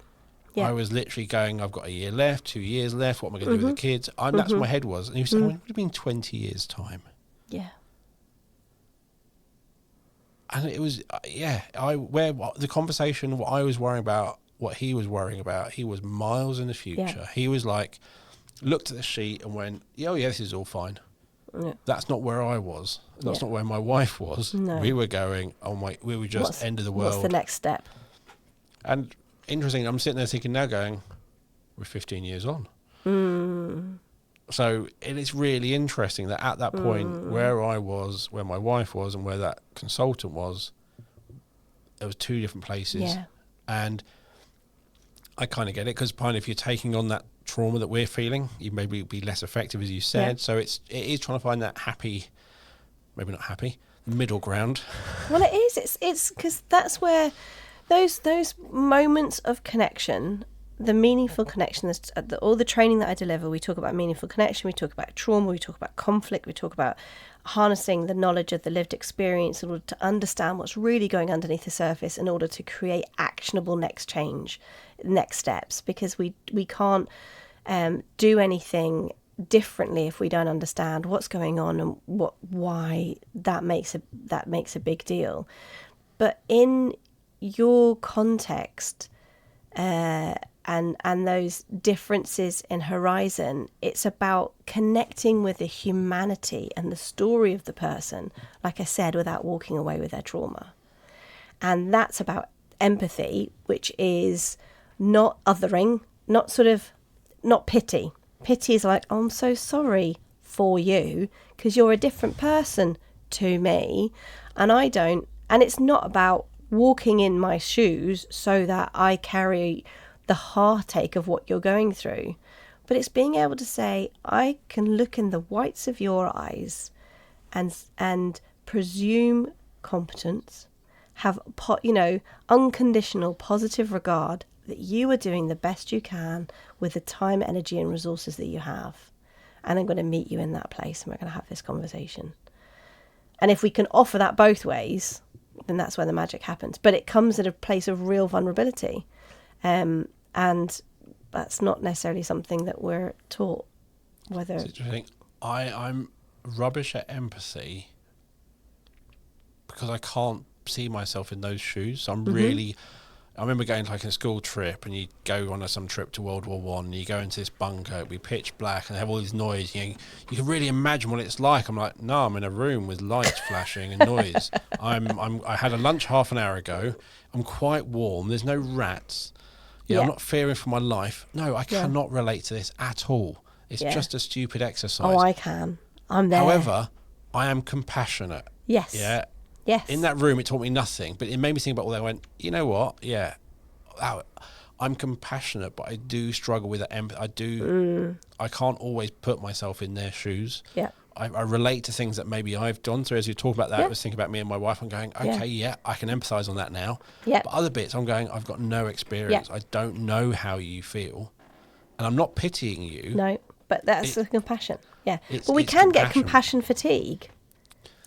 Speaker 2: Yeah.
Speaker 1: I was literally going, I've got a year left, 2 years left. What am I going to do with the kids? That's what my head was. And you said, what do you mean 20 years' time?
Speaker 2: Yeah.
Speaker 1: And it was, the conversation, what I was worrying about, what he was worrying about, he was miles in the future.
Speaker 2: Yeah.
Speaker 1: He was like, looked at the sheet and went, oh yeah, this is all fine.
Speaker 2: Yeah.
Speaker 1: That's not where I was. That's not where my wife was.
Speaker 2: No.
Speaker 1: We were going, we were just end of the world.
Speaker 2: What's the next step?
Speaker 1: And interesting, I'm sitting there thinking now going, we're 15 years on. So it is really interesting that at that point where I was, where my wife was and where that consultant was, there was two different places.
Speaker 2: Yeah.
Speaker 1: And I kind of get it because if you're taking on that trauma that we're feeling, you maybe be less effective, as you said.
Speaker 2: Yeah.
Speaker 1: So it is trying to find that happy, maybe not happy, middle ground.
Speaker 2: Well, it is. It's because that's where those moments of connection, the meaningful connection, all the training that I deliver, we talk about meaningful connection, we talk about trauma, we talk about conflict, we talk about harnessing the knowledge of the lived experience in order to understand what's really going underneath the surface in order to create actionable next steps, because we can't do anything differently if we don't understand what's going on and why that makes a big deal. But in your context, and those differences in horizon, it's about connecting with the humanity and the story of the person, like I said, without walking away with their trauma. And that's about empathy, which is not othering, not pity. Pity is like, oh, I'm so sorry for you because you're a different person to me and I don't. And it's not about walking in my shoes so that I carry the heartache of what you're going through. But it's being able to say, I can look in the whites of your eyes and presume competence, have unconditional positive regard that you are doing the best you can with the time, energy and resources that you have. And I'm going to meet you in that place and we're going to have this conversation. And if we can offer that both ways, then that's where the magic happens. But it comes at a place of real vulnerability. And that's not necessarily something that we're taught. Whether
Speaker 1: I'm rubbish at empathy because I can't see myself in those shoes. So I remember going to a school trip and you go on some trip to World War One and you go into this bunker, it'd be pitch black and they have all these noise. You can really imagine what it's like. I'm like, no, I'm in a room with lights flashing and noise. I had a lunch half an hour ago. I'm quite warm. There's no rats. I'm not fearing for my life. No, I cannot relate to this at all. It's just a stupid exercise.
Speaker 2: Oh, I can. I'm there.
Speaker 1: However, I am compassionate.
Speaker 2: Yes.
Speaker 1: Yeah.
Speaker 2: Yes.
Speaker 1: In that room, it taught me nothing, but it made me think about all that. I went, you know what? Yeah, I'm compassionate, but I do struggle with that empathy. I can't always put myself in their shoes.
Speaker 2: Yeah.
Speaker 1: I relate to things that maybe I've gone through. As you talk about that, I was thinking about me and my wife. I'm going, okay, I can empathise on that now.
Speaker 2: Yeah.
Speaker 1: But other bits, I'm going, I've got no experience. I don't know how you feel. And I'm not pitying you.
Speaker 2: No, but that's the compassion. Yeah. But we can get compassion fatigue.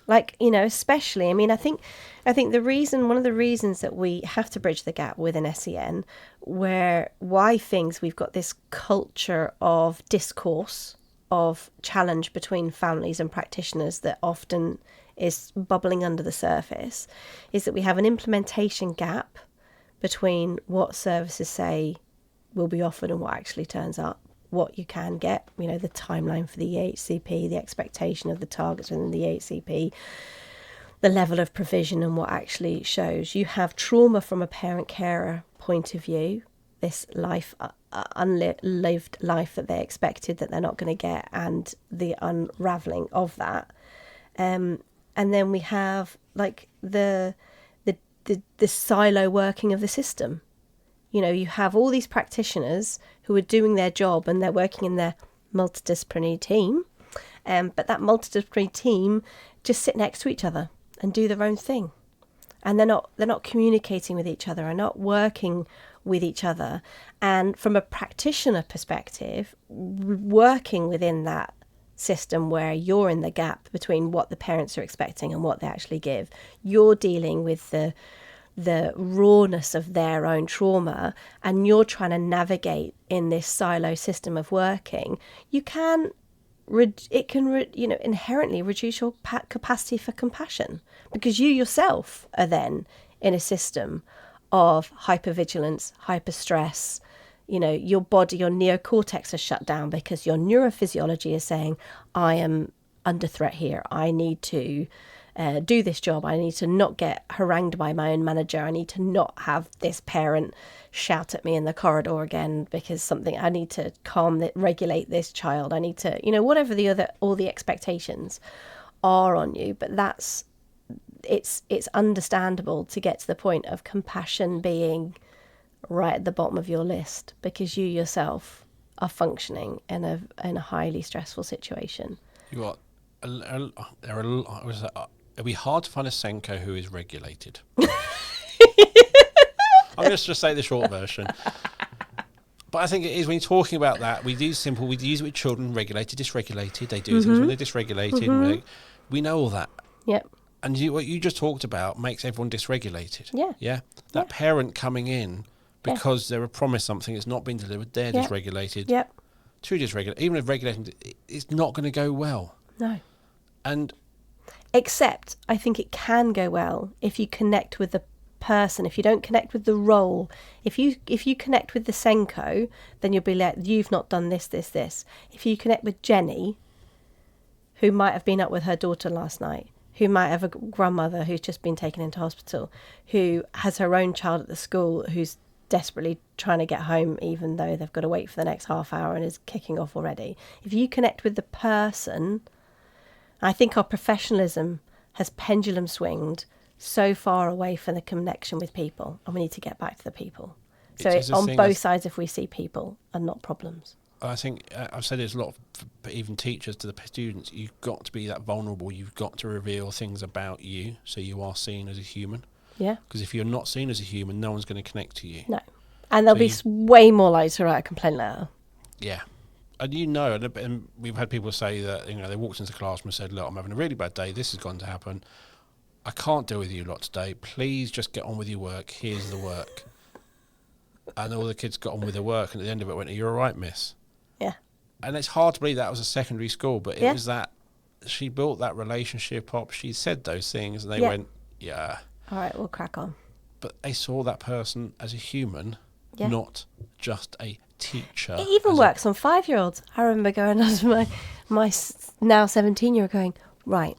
Speaker 2: Especially, I think one of the reasons that we have to bridge the gap within SEN, we've got this culture of discourse, of challenge between families and practitioners that often is bubbling under the surface, is that we have an implementation gap between what services say will be offered and what actually turns up, what you can get, the timeline for the EHCP, the expectation of the targets within the EHCP, the level of provision and what actually shows. You have trauma from a parent-carer point of view, this life, unlived life that they expected that they're not going to get, and the unravelling of that. And then we have the silo working of the system. You have all these practitioners who are doing their job and they're working in their multidisciplinary team. But that multidisciplinary team just sit next to each other and do their own thing. And they're not communicating with each other and not working with each other. And from a practitioner perspective, working within that system where you're in the gap between what the parents are expecting and what they actually give, you're dealing with the the rawness of their own trauma, and you're trying to navigate in this silo system of working, it can inherently reduce your capacity for compassion, because you yourself are then in a system of hypervigilance, hyperstress. Your body, your neocortex is shut down because your neurophysiology is saying, I am under threat here. I need to do this job. I need to not get harangued by my own manager. I need to not have this parent shout at me in the corridor again because I need to regulate this child. I need to, whatever all the expectations are on you. But it's understandable to get to the point of compassion being right at the bottom of your list, because you yourself are functioning in a highly stressful situation.
Speaker 1: It'll be hard to find a Senko who is regulated. I'm going to just say the short version. But I think it is, when you're talking about that, we use it with children, regulated, dysregulated. They do things when they're dysregulated. We know all that.
Speaker 2: Yep.
Speaker 1: And what you just talked about makes everyone dysregulated.
Speaker 2: Yeah.
Speaker 1: Yeah. That parent coming in because they were promised something that's not been delivered, they're dysregulated.
Speaker 2: Yep.
Speaker 1: Too dysregulated. Even if regulating, it's not going to go well.
Speaker 2: No.
Speaker 1: And
Speaker 2: except I think it can go well if you connect with the person. If you don't connect with the role, if you connect with the Senko, then you'll be like, you've not done this. If you connect with Jenny, who might have been up with her daughter last night, who might have a grandmother who's just been taken into hospital, who has her own child at the school who's desperately trying to get home even though they've got to wait for the next half hour and is kicking off already. If you connect with the person, I think our professionalism has pendulum swinged so far away from the connection with people, and we need to get back to the people. So on both sides, if we see people and not problems.
Speaker 1: I think I've said there's a lot of even teachers to the students, you've got to be that vulnerable. You've got to reveal things about you so you are seen as a human.
Speaker 2: Yeah.
Speaker 1: Because if you're not seen as a human, no one's going to connect to you.
Speaker 2: No. And they'll be way more likely to write a complaint letter.
Speaker 1: Yeah. And and we've had people say that, they walked into the classroom and said, look, I'm having a really bad day. This is going to happen. I can't deal with you lot today. Please just get on with your work. Here's the work. And all the kids got on with their work. And at the end of it went, are you all right, miss?
Speaker 2: Yeah.
Speaker 1: And it's hard to believe that was a secondary school, but it was that she built that relationship up. She said those things and they went, yeah.
Speaker 2: All right, we'll crack on.
Speaker 1: But they saw that person as a human, not just a teacher.
Speaker 2: It even works on 5-year-olds. I remember going as my now 17-year-old going, right,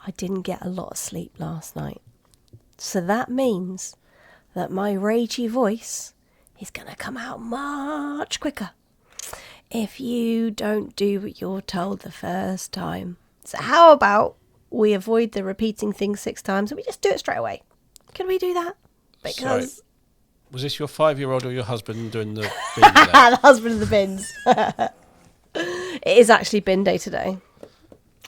Speaker 2: I didn't get a lot of sleep last night. So that means that my ragey voice is going to come out much quicker if you don't do what you're told the first time. So how about we avoid the repeating things 6 times and we just do it straight away? Can we do that? Because...
Speaker 1: So, was this your 5-year-old or your husband doing the bin
Speaker 2: the husband of the bins. It is actually bin day today.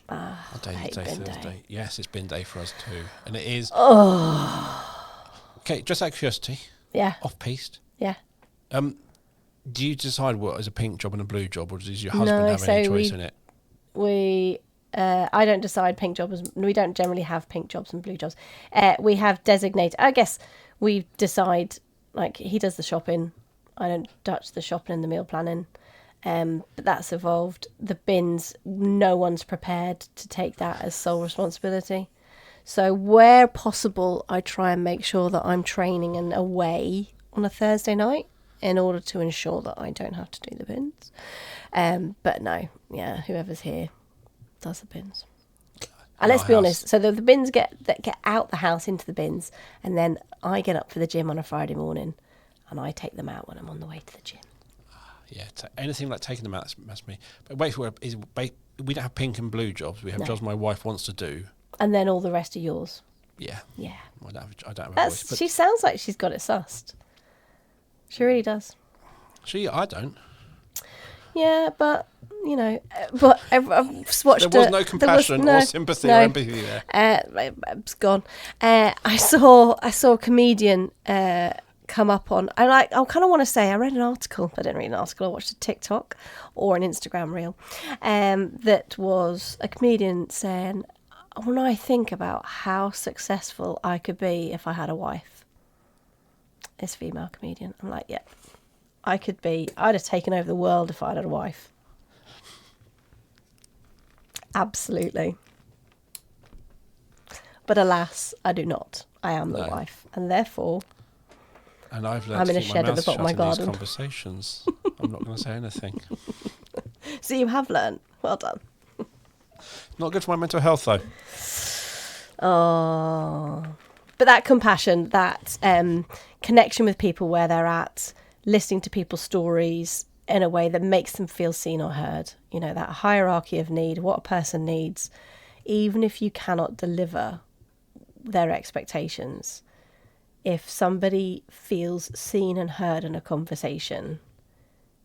Speaker 1: Thursday. Yes, it's bin day for us too. And it is... Okay, just out of curiosity.
Speaker 2: Yeah.
Speaker 1: Off-piste.
Speaker 2: Yeah.
Speaker 1: Do you decide what is a pink job and a blue job, or does your husband have any choice in it?
Speaker 2: I don't decide pink jobs. We don't generally have pink jobs and blue jobs. We have designated... I guess we decide... Like, he does the shopping. I don't touch the shopping and the meal planning. But that's evolved. The bins, no one's prepared to take that as sole responsibility. So where possible, I try and make sure that I'm training and away on a Thursday night in order to ensure that I don't have to do the bins. But no, whoever's here does the bins. And let's be honest, so the bins get out the house into the bins, and then I get up for the gym on a Friday morning, and I take them out when I'm on the way to the gym.
Speaker 1: Yeah, anything like taking them out, that's me. But basically, we don't have pink and blue jobs. We have jobs my wife wants to do.
Speaker 2: And then all the rest are yours.
Speaker 1: Yeah.
Speaker 2: Yeah.
Speaker 1: I don't have a voice. But
Speaker 2: she sounds like she's got it sussed. She really does.
Speaker 1: I don't.
Speaker 2: Yeah, but I've watched.
Speaker 1: There was no compassion or sympathy or empathy there.
Speaker 2: It's gone. I saw a comedian come up on, and I kind of want to say I read an article. I didn't read an article. I watched a TikTok or an Instagram reel, that was a comedian saying, when I think about how successful I could be if I had a wife, is female comedian. I'm like, yeah, I'd have taken over the world if I'd had a wife. Absolutely. But alas, I do not. I am the wife, and therefore,
Speaker 1: and I've learned
Speaker 2: I'm in
Speaker 1: to
Speaker 2: a
Speaker 1: keep
Speaker 2: shed
Speaker 1: my
Speaker 2: at the
Speaker 1: mouth
Speaker 2: bottom of my
Speaker 1: shut in these
Speaker 2: garden.
Speaker 1: conversations. I'm not going to say anything.
Speaker 2: So you have learned. Well done.
Speaker 1: Not good for my mental health, though.
Speaker 2: Oh, but that compassion, that connection with people where they're at, listening to people's stories in a way that makes them feel seen or heard. You know, that hierarchy of need, what a person needs, even if you cannot deliver their expectations. If somebody feels seen and heard in a conversation,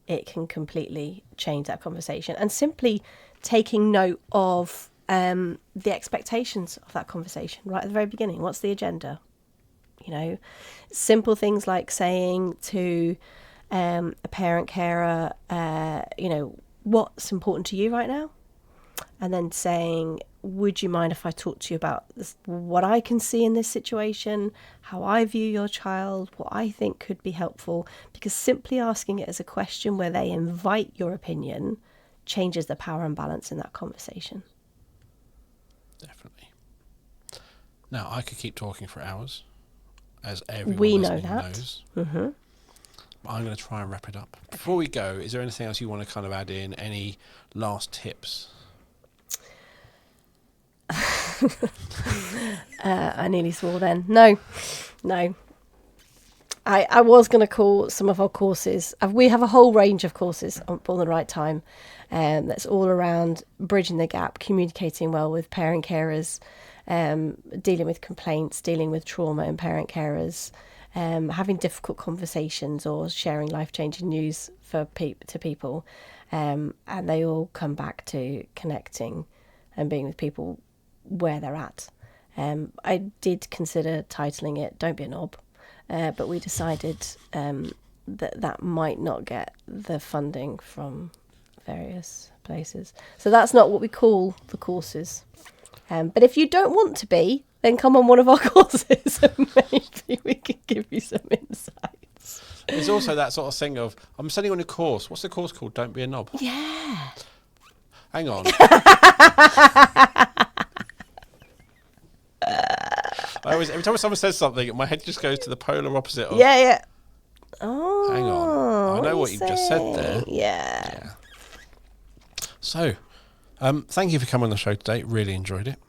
Speaker 2: it can completely change that conversation. And simply taking note of the expectations of that conversation right at the very beginning. What's the agenda? You know, simple things like saying to a parent carer, you know, what's important to you right now? And then saying, would you mind if I talk to you about this, what I can see in this situation, how I view your child, what I think could be helpful? Because simply asking it as a question where they invite your opinion changes the power and balance in that conversation.
Speaker 1: Definitely. Now, I could keep talking for hours, as everyone
Speaker 2: We know
Speaker 1: listening
Speaker 2: that.
Speaker 1: knows.
Speaker 2: Mm-hmm.
Speaker 1: But I'm going to try and wrap it up. Before we go, is there anything else you want to kind of add in? Any last tips?
Speaker 2: I nearly swore then. No. I was going to call some of our courses. We have a whole range of courses on Born the Right Time. That's all around bridging the gap, communicating well with parent carers, dealing with complaints, dealing with trauma in parent carers, having difficult conversations or sharing life-changing news to people. And they all come back to connecting and being with people where they're at. I did consider titling it Don't Be a Knob, but we decided that might not get the funding from various places. So that's not what we call the courses. But if you don't want to be, then come on one of our courses and maybe we can give you some insights.
Speaker 1: There's also that sort of thing of, I'm sending you on a course. What's the course called? Don't Be a Knob.
Speaker 2: Yeah.
Speaker 1: Hang on. Every time someone says something, my head just goes to the polar opposite of...
Speaker 2: Yeah. Oh.
Speaker 1: Hang on. I know what you've just said there.
Speaker 2: Yeah.
Speaker 1: So, thank you for coming on the show today. Really enjoyed it.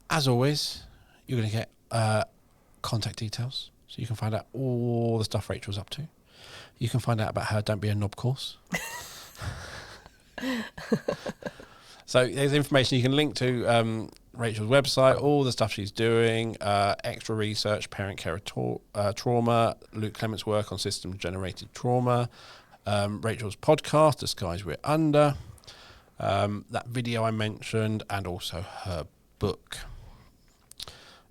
Speaker 1: As always, you're going to get contact details, so you can find out all the stuff Rachel's up to. You can find out about her Don't Be a Knob course. So there's information you can link to Rachel's website, all the stuff she's doing, extra research, parent care trauma, Luke Clement's work on systems-generated trauma, Rachel's podcast, The Skies We're Under, that video I mentioned, and also her book.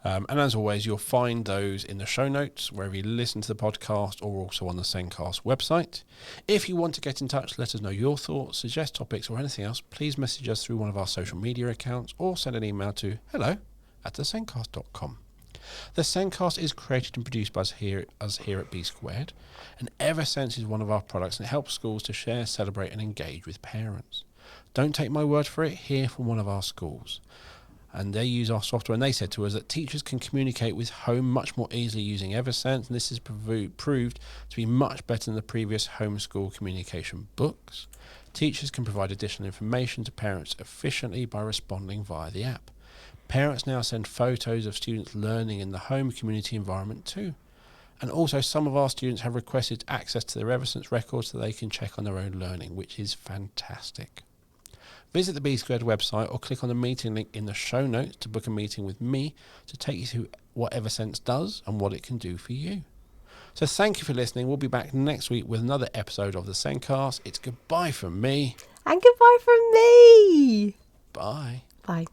Speaker 1: And as always, you'll find those in the show notes, wherever you listen to the podcast, or also on the Sendcast website. If you want to get in touch, let us know your thoughts, suggest topics, or anything else, please message us through one of our social media accounts, or send an email to hello@thesendcast.com. The Sendcast is created and produced by us here at B Squared, and Eversense is one of our products, and it helps schools to share, celebrate, and engage with parents. Don't take my word for it, hear from one of our schools. And they use our software, and they said to us that teachers can communicate with home much more easily using Eversense, and this has proved to be much better than the previous homeschool communication books. Teachers can provide additional information to parents efficiently by responding via the app. Parents now send photos of students learning in the home community environment too. And also some of our students have requested access to their Eversense records so they can check on their own learning, which is fantastic. Visit the B Squared website or click on the meeting link in the show notes to book a meeting with me to take you through what Eversense does and what it can do for you. So thank you for listening. We'll be back next week with another episode of the Sendcast. It's goodbye from me.
Speaker 2: And goodbye from me.
Speaker 1: Bye.
Speaker 2: Bye.